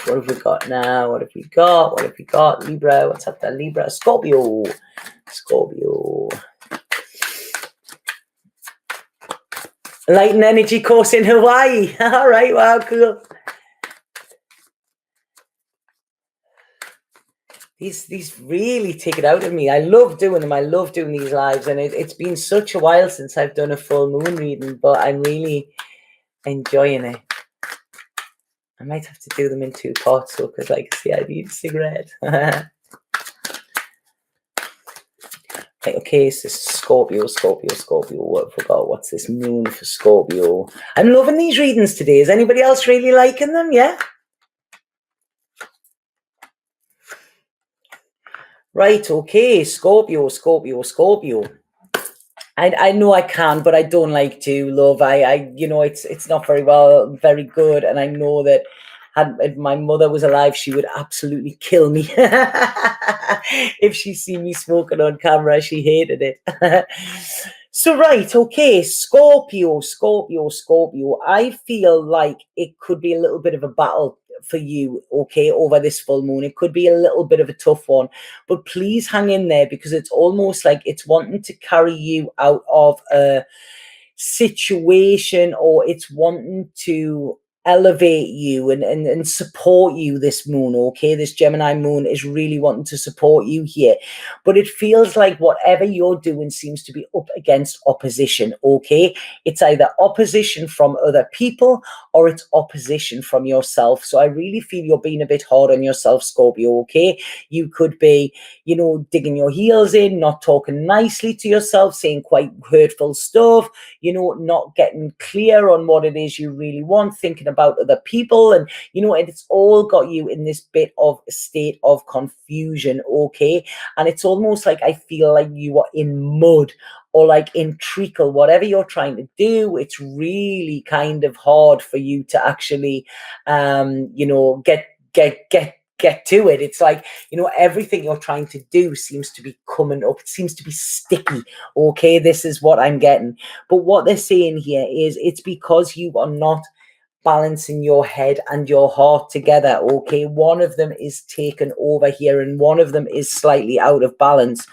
What have we got now? What have we got? What have we got? Libra. What's up there? Libra. Scorpio. Scorpio. Light and energy course in Hawaii. All right. Wow. Cool. These really take it out of me. I love doing them. I love doing these lives, and it's been such a while since I've done a full moon reading, but I'm really enjoying it. I might have to do them in 2 parts, so because like see, I need a cigarette. Right, okay, so this is Scorpio. What have we got? What's this moon for Scorpio? I'm loving these readings today. Is anybody else really liking them? Yeah. Right, okay, Scorpio. I know I can, but I don't like to, love. I you know, it's not very good, and I know that if my mother was alive, she would absolutely kill me if she seen me smoking on camera. She hated it. So right, okay, Scorpio. I feel like it could be a little bit of a battle for you, okay, over this full moon. It could be a little bit of a tough one, but please hang in there, because it's almost like it's wanting to carry you out of a situation, or it's wanting to elevate you and support you, this moon, okay? This Gemini moon is really wanting to support you here, but it feels like whatever you're doing seems to be up against opposition, okay? It's either opposition from other people or it's opposition from yourself. So I really feel you're being a bit hard on yourself, Scorpio, okay? You could be, you know, digging your heels in, not talking nicely to yourself, saying quite hurtful stuff, you know, not getting clear on what it is you really want, thinking about other people, and you know, and it's all got you in this bit of a state of confusion, okay? And it's almost like I feel like you are in mud, or like in treacle, whatever you're trying to do. It's really kind of hard for you to actually you know, get to it. It's like, you know, everything you're trying to do seems to be coming up. It seems to be sticky, okay? This is what I'm getting. But what they're saying here is it's because you are not balancing your head and your heart together, okay? One of them is taken over here, and one of them is slightly out of balance.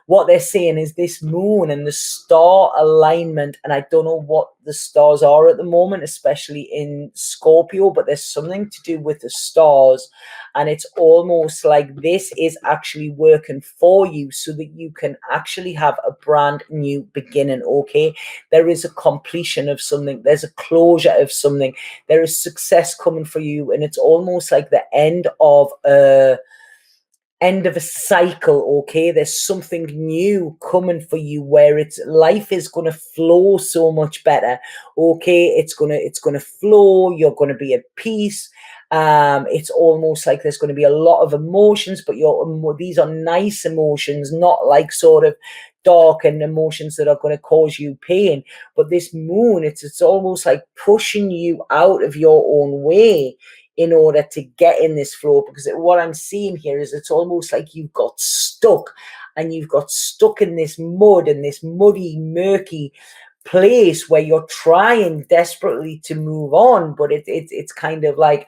What they're saying is this moon and the star alignment, and I don't know what the stars are at the moment, especially in Scorpio, but there's something to do with the stars, and it's almost like this is actually working for you so that you can actually have a brand new beginning, okay? There is a completion of something, there's a closure of something, there is success coming for you, and it's almost like the end of a cycle, okay? There's something new coming for you where it's life is going to flow so much better, okay? It's gonna flow. You're going to be at peace. It's almost like there's going to be a lot of emotions, but these are nice emotions, not like sort of dark and emotions that are going to cause you pain. But this moon, it's almost like pushing you out of your own way in order to get in this flow, because what I'm seeing here is it's almost like you've got stuck, and you've got stuck in this mud, and this muddy, murky place where you're trying desperately to move on, but it's kind of like,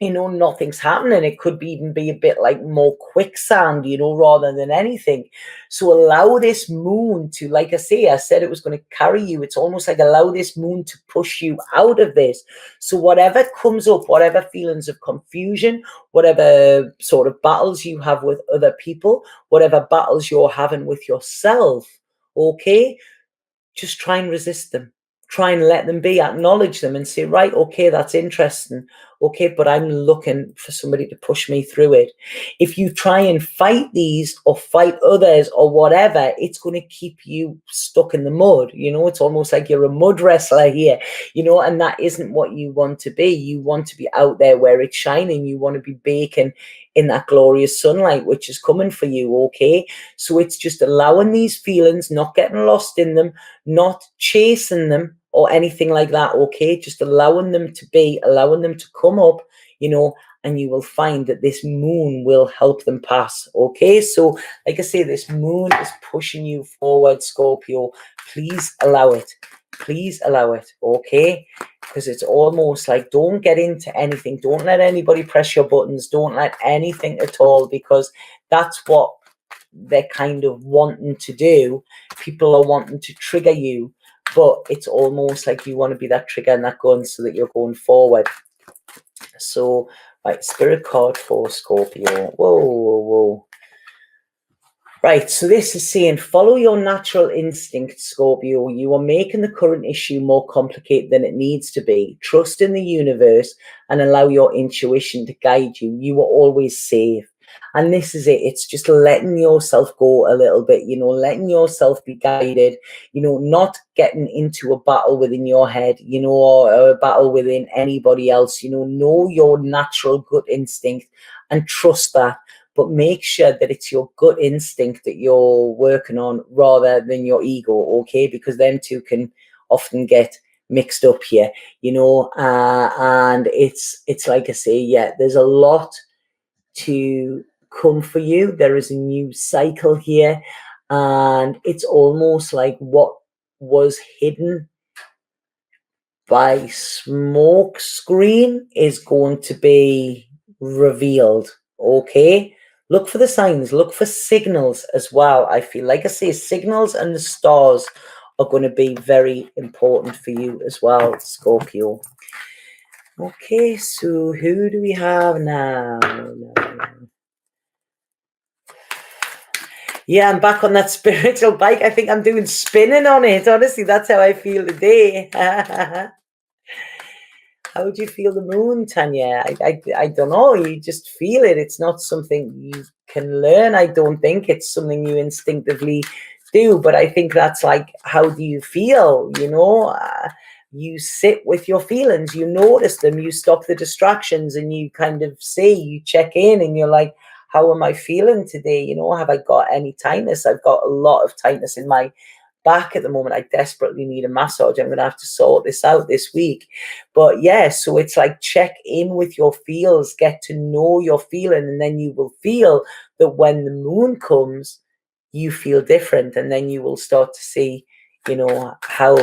you know, nothing's happening. It could even be a bit like more quicksand, you know, rather than anything. So allow this moon to, like I said it was going to carry you. It's almost like allow this moon to push you out of this. So whatever comes up, whatever feelings of confusion, whatever sort of battles you have with other people, whatever battles you're having with yourself, okay, just try and resist them. Try and let them be, acknowledge them and say, right, okay, that's interesting. Okay, but I'm looking for somebody to push me through it. If you try and fight these or fight others or whatever, it's going to keep you stuck in the mud. You know, it's almost like you're a mud wrestler here, you know, and that isn't what you want to be. You want to be out there where it's shining. You want to be baking in that glorious sunlight, which is coming for you, okay? So it's just allowing these feelings, not getting lost in them, not chasing them or anything like that, okay? Just allowing them to be, allowing them to come up, you know, and you will find that this moon will help them pass, okay? So, like I say, this moon is pushing you forward, Scorpio. Please allow it. Please allow it, okay? because it's almost like, don't get into anything. Don't let anybody press your buttons. Don't let anything at all, because that's what they're kind of wanting to do. People are wanting to trigger you, but it's almost like you want to be that trigger and that gun so that you're going forward. So, right, spirit card for Scorpio. Whoa, whoa, whoa. Right, so this is saying, follow your natural instinct, Scorpio. You are making the current issue more complicated than it needs to be. Trust in the universe and allow your intuition to guide you. You are always safe. And this is it. It's just letting yourself go a little bit, you know, letting yourself be guided, you know, not getting into a battle within your head, you know, or a battle within anybody else. You know your natural gut instinct and trust that. But make sure that it's your gut instinct that you're working on rather than your ego, okay? Because them two can often get mixed up here, you know. And it's like I say, yeah, there's a lot to come for you. There is a new cycle here, and it's almost like what was hidden by smoke screen is going to be revealed, okay? Look for the signs, look for signals as well. I feel like I say, signals and the stars are going to be very important for you as well, Scorpio. Okay, so who do we have now? Yeah, I'm back on that spiritual bike. I think I'm doing spinning on it. Honestly, that's how I feel today. How would you feel the moon, Tanya? I don't know. You just feel it. It's not something you can learn. I don't think it's something you instinctively do. But I think that's like, how do you feel? You know, you sit with your feelings. You notice them. You stop the distractions, and you kind of see. You check in, and you're like, how am I feeling today? You know, have I got any tightness? I've got a lot of tightness in my back at the moment. I desperately need a massage. I'm going to have to sort this out this week. But yeah, so it's like, check in with your feels, get to know your feeling, and then you will feel that when the moon comes, you feel different, and then you will start to see, you know, how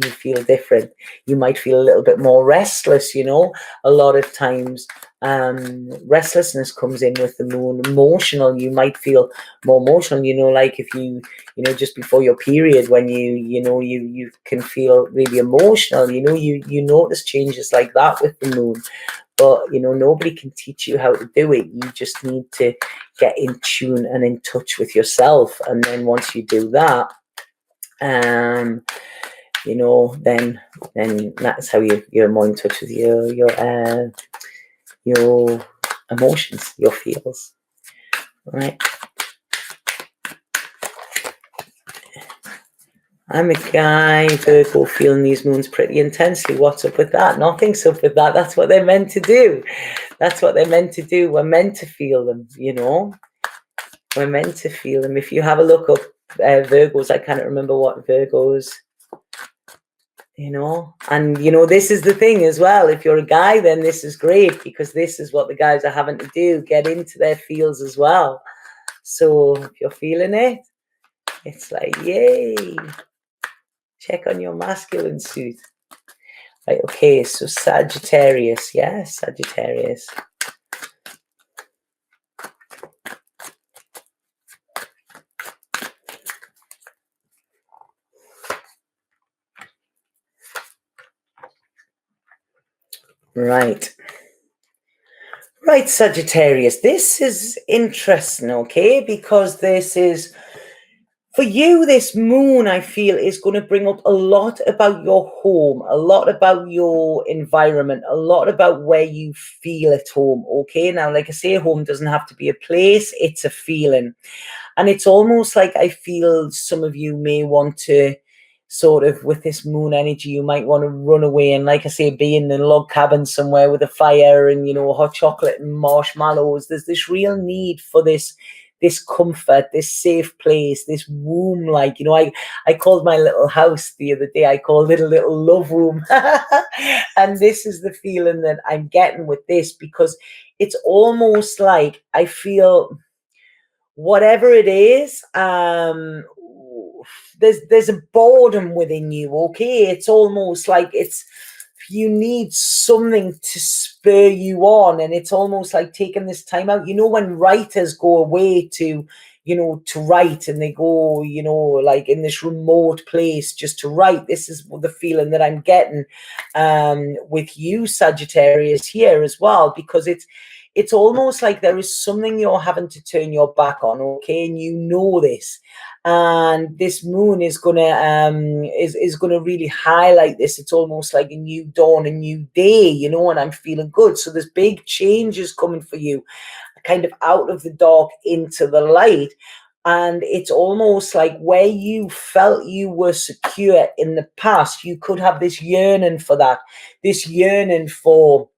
you feel different. You might feel a little bit more restless, you know. A lot of times restlessness comes in with the moon. Emotional, you might feel more emotional, you know, like if you know, just before your period, when you can feel really emotional, you know, you notice changes like that with the moon. But you know, nobody can teach you how to do it. You just need to get in tune and in touch with yourself, and then once you do that, you know, then that's how you're more in touch with your emotions, your feels, right? I'm a guy, Virgo, feeling these moons pretty intensely. What's up with that? Nothing's up with that. That's what they're meant to do. That's what they're meant to do. We're meant to feel them, you know. We're meant to feel them. If you have a look up Virgos, I can't remember what Virgos, you know. And, you know, this is the thing as well. If you're a guy, then this is great, because this is what the guys are having to do, get into their feels as well. So if you're feeling it, it's like, yay. Check on your masculine suit. Right, okay, so Sagittarius, yeah, Sagittarius. Right. Right, Sagittarius, this is interesting, okay, because this is, for you, this moon, I feel, is going to bring up a lot about your home, a lot about your environment, a lot about where you feel at home, okay? Now, like I say, home doesn't have to be a place, it's a feeling. And it's almost like, I feel some of you may want to sort of, with this moon energy, you might want to run away and, like I say, be in a log cabin somewhere with a fire and, you know, hot chocolate and marshmallows. There's this real need for this comfort, this safe place, this womb. Like, you know, I called my little house the other day, I called it a little love womb. And this is the feeling that I'm getting with this, because it's almost like, I feel, whatever it is, there's a boredom within you, okay? It's almost like, it's, you need something to spur you on, and it's almost like taking this time out. You know, when writers go away to, you know, to write, and they go, you know, like in this remote place just to write. This is the feeling that I'm getting with you, Sagittarius, here as well, because it's almost like there is something you're having to turn your back on, okay, and you know this. And this moon is gonna really highlight this. It's almost like a new dawn, a new day, you know, and I'm feeling good. So there's big changes coming for you, kind of out of the dark into the light. And it's almost like where you felt you were secure in the past, you could have this yearning for that, this yearning for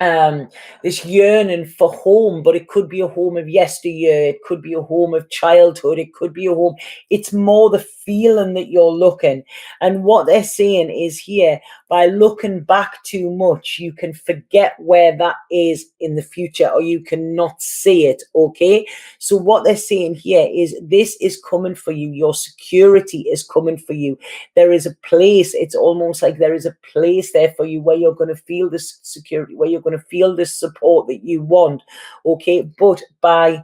home. But it could be a home of yesteryear, it could be a home of childhood, it could be a home. It's more the feeling that you're looking. And what they're saying is here, by looking back too much, you can forget where that is in the future, or you cannot see it, okay? So what they're saying here is this is coming for you. Your security is coming for you. There is a place, it's almost like there is a place there for you where you're going to feel this security, where you're going to feel this support that you want, okay? But by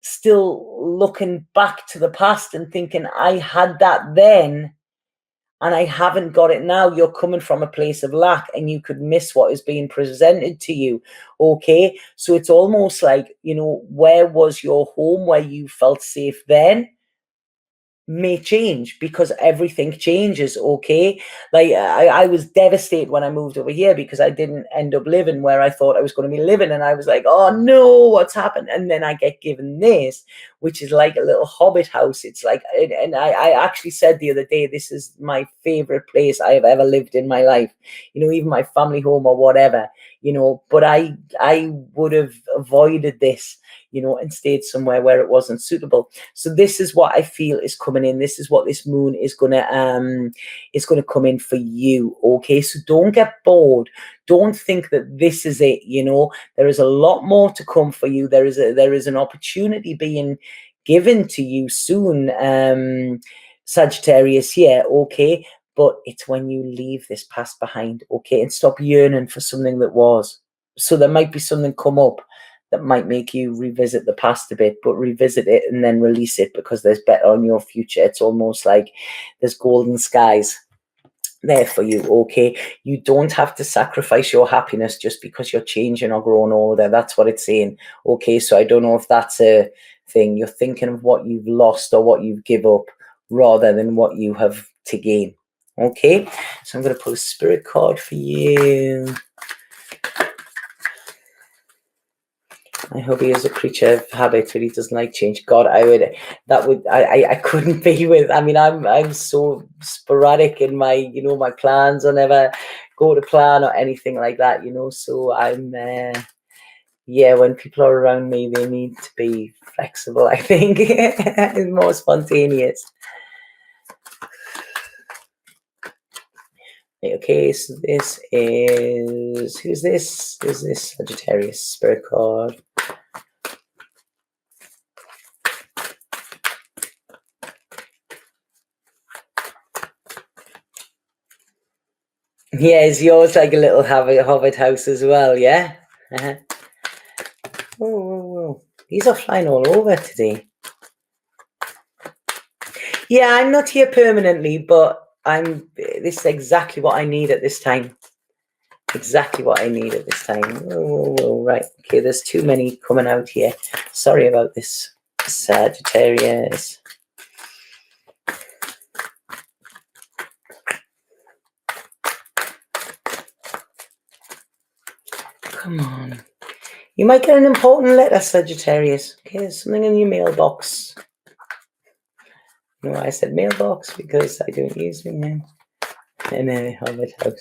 still looking back to the past and thinking, I had that then and I haven't got it now, you're coming from a place of lack, and you could miss what is being presented to you, okay? So it's almost like, you know, where was your home, where you felt safe then, may change, because everything changes, okay? Like I was devastated when I moved over here because I didn't end up living where I thought I was going to be living, and I was like, oh no, what's happened? And then I get given this, which is like a little hobbit house. It's like, and I actually said the other day, this is my favorite place I have ever lived in my life, you know, even my family home or whatever, you know. But I would have avoided this, you know, and stayed somewhere where it wasn't suitable. So this is what I feel is coming in. This is what this moon is gonna come in for you, okay? So don't get bored. Don't think that this is it, you know. There is a lot more to come for you. There is an opportunity being given to you soon, Sagittarius here, okay? But it's when you leave this past behind, okay, and stop yearning for something that was. So there might be something come up that might make you revisit the past a bit, but revisit it and then release it, because there's better on your future. It's almost like there's golden skies there for you, okay? You don't have to sacrifice your happiness just because you're changing or growing older. That's what it's saying, okay? So I don't know if that's a thing. You're thinking of what you've lost or what you've give up rather than what you have to gain, okay? So I'm going to pull a spirit card for you. I hope he is a creature of habit, but he doesn't like change. God, I couldn't be with. I mean, I'm so sporadic in my, you know, my plans. I never go to plan or anything like that, you know. So I'm, yeah, when people are around me, they need to be flexible, I think, and more spontaneous. Okay, so this is, who's this? Is this Sagittarius spirit card? Yeah, is yours like a little hobbit house as well? Yeah. Whoa, whoa, whoa! These are flying all over today. Yeah, I'm not here permanently, but this is exactly what I need at this time. Exactly what I need at this time. Whoa, whoa, whoa. Right. Okay, there's too many coming out here. Sorry about this, Sagittarius. Come on. You might get an important letter, Sagittarius. Okay, there's something in your mailbox. You know why I said mailbox? Because I don't use my name. And then I have it out.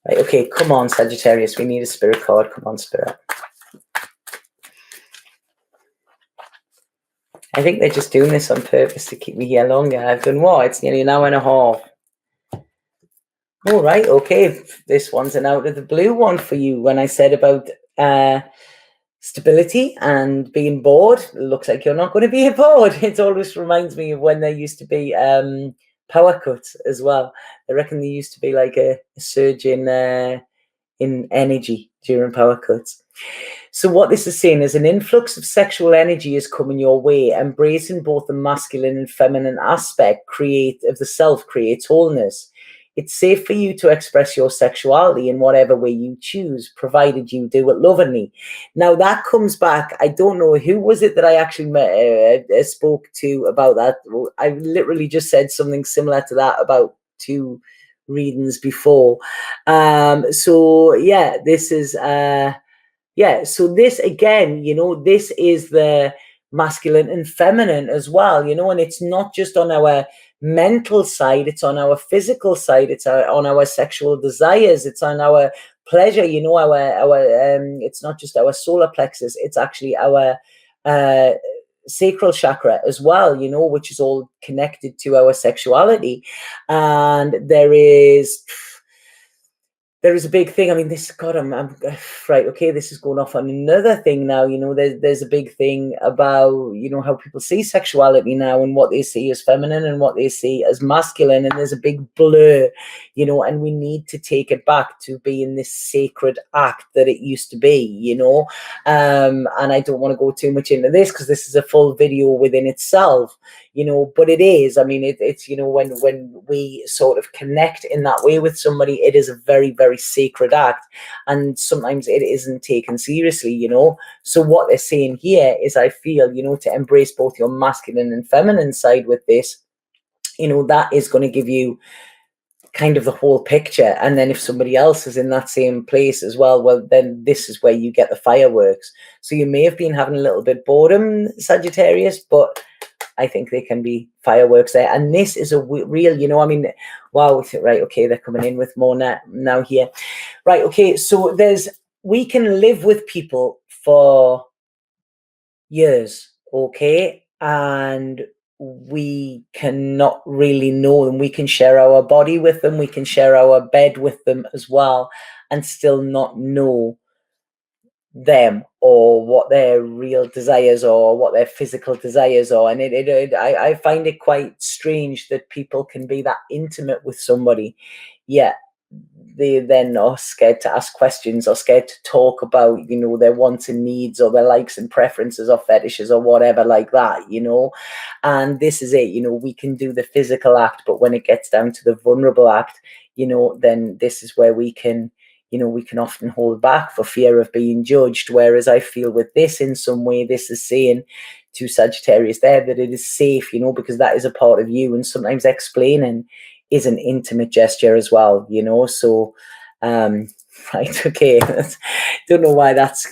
Right, okay, come on, Sagittarius. We need a spirit card. Come on, spirit. I think they're just doing this on purpose to keep me here longer. I've done what? It's nearly an hour and a half. All right, okay. This one's an out of the blue one for you. When I said about stability and being bored, it looks like you're not going to be bored. It always reminds me of when there used to be power cuts as well. I reckon there used to be like a surge in energy during power cuts. So what this is saying is an influx of sexual energy is coming your way. Embracing both the masculine and feminine aspect of the self creates wholeness. It's safe for you to express your sexuality in whatever way you choose, provided you do it lovingly. Now that comes back. I don't know who was it that I actually spoke to about that. I literally just said something similar to that about 2 readings before. So yeah, this is so this again, this is the masculine and feminine as well, and it's not just on our mental side, it's on our physical side, it's on our sexual desires, it's on our pleasure, our it's not just our solar plexus, it's actually our uh sacral chakra as well, which is all connected to our sexuality. And there is a big thing. I mean, I'm right. Okay, this is going off on another thing now. There's a big thing about, how people see sexuality now and what they see as feminine and what they see as masculine. And there's a big blur, and we need to take it back to being this sacred act that it used to be, and I don't want to go too much into this because this is a full video within itself, but it is. I mean, it's, when we sort of connect in that way with somebody, it is a very, very sacred act. And sometimes it isn't taken seriously, So what they're saying here is, I feel, to embrace both your masculine and feminine side with this, that is going to give you kind of the whole picture. And then if somebody else is in that same place as well, then this is where you get the fireworks. So you may have been having a little bit boredom, Sagittarius, but I think there can be fireworks there. And this is a real, I mean, wow, right, okay, they're coming in with more now here. Right, okay, so we can live with people for years, okay? And we cannot really know them. We can share our body with them, we can share our bed with them as well, and still not know them or what their real desires are, or what their physical desires are. And I find it quite strange that people can be that intimate with somebody, yet they then are scared to ask questions or scared to talk about, their wants and needs or their likes and preferences or fetishes or whatever like that, And this is it, we can do the physical act, but when it gets down to the vulnerable act, then this is where we can often hold back for fear of being judged. Whereas I feel with this, in some way, this is saying to Sagittarius there that it is safe, because that is a part of you. And sometimes explaining is an intimate gesture as well, So, right, okay. Don't know why that's